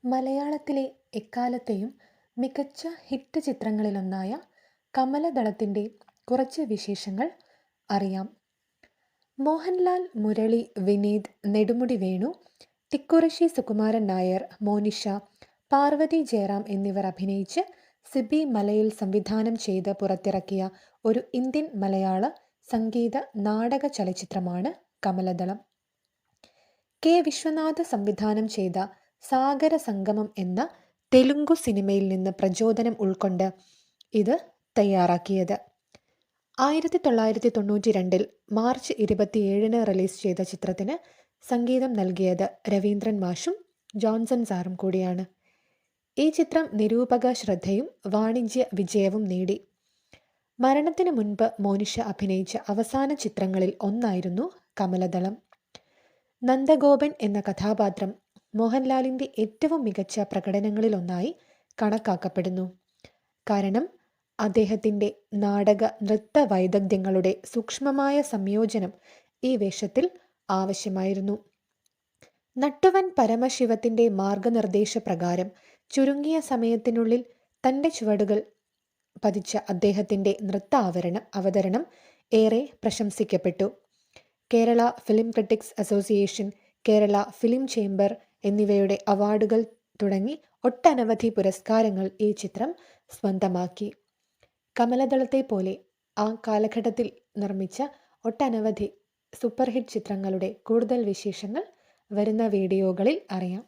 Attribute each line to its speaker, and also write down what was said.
Speaker 1: മലയാളത്തിലെ എക്കാലത്തെയും മികച്ച ഹിറ്റ് ചിത്രങ്ങളിലൊന്നായ കമലദളത്തിൻ്റെ കുറച്ച് വിശേഷങ്ങൾ അറിയാം. മോഹൻലാൽ, മുരളി, വിനീത്, നെടുമുടി വേണു, തിക്കുറിശ്ശി സുകുമാരൻ നായർ, മോനിഷ, പാർവതി ജയറാം എന്നിവർ അഭിനയിച്ച് സിബി മലയിൽ സംവിധാനം ചെയ്ത് പുറത്തിറക്കിയ ഒരു ഇന്ത്യൻ മലയാള സംഗീത നാടക ചലച്ചിത്രമാണ് കമലദളം. കെ വിശ്വനാഥ് സംവിധാനം ചെയ്ത സാഗര സംഗമം എന്ന തെലുങ്കു സിനിമയിൽ നിന്ന് പ്രചോദനം ഉൾക്കൊണ്ട് ഇത് തയ്യാറാക്കിയത്. 1992 മാർച്ച് 27 റിലീസ് ചെയ്ത ചിത്രത്തിന് സംഗീതം നൽകിയത് രവീന്ദ്രൻ മാഷും ജോൺസൺ സാറും കൂടിയാണ്. ഈ ചിത്രം നിരൂപക ശ്രദ്ധയും വാണിജ്യ വിജയവും നേടി. മരണത്തിന് മുൻപ് മോനിഷ അഭിനയിച്ച അവസാന ചിത്രങ്ങളിൽ ഒന്നായിരുന്നു കമലദളം. നന്ദഗോപൻ എന്ന കഥാപാത്രം മോഹൻലാലിൻ്റെ ഏറ്റവും മികച്ച പ്രകടനങ്ങളിലൊന്നായി കണക്കാക്കപ്പെടുന്നു. കാരണം അദ്ദേഹത്തിൻ്റെ നാടക നൃത്ത വൈദഗ്ധ്യങ്ങളുടെ സൂക്ഷ്മമായ സംയോജനം ഈ വേഷത്തിൽ ആവശ്യമായിരുന്നു. നട്ടുവൻ പരമശിവത്തിൻ്റെ മാർഗനിർദ്ദേശപ്രകാരം ചുരുങ്ങിയ സമയത്തിനുള്ളിൽ തൻ്റെ ചുവടുകൾ പതിച്ച അദ്ദേഹത്തിൻ്റെ നൃത്ത അവതരണം ഏറെ പ്രശംസിക്കപ്പെട്ടു. Kerala Film Critics Association, Kerala Film Chamber എന്നിവയുടെ അവാർഡുകൾ തുടങ്ങി ഒട്ടനവധി പുരസ്കാരങ്ങൾ ഈ ചിത്രം സ്വന്തമാക്കി. കമലദളത്തെ പോലെ ആ കാലഘട്ടത്തിൽ നിർമ്മിച്ച ഒട്ടനവധി സൂപ്പർ ഹിറ്റ് ചിത്രങ്ങളുടെ കൂടുതൽ വിശേഷങ്ങൾ വരുന്ന വീഡിയോകളിൽ അറിയാം.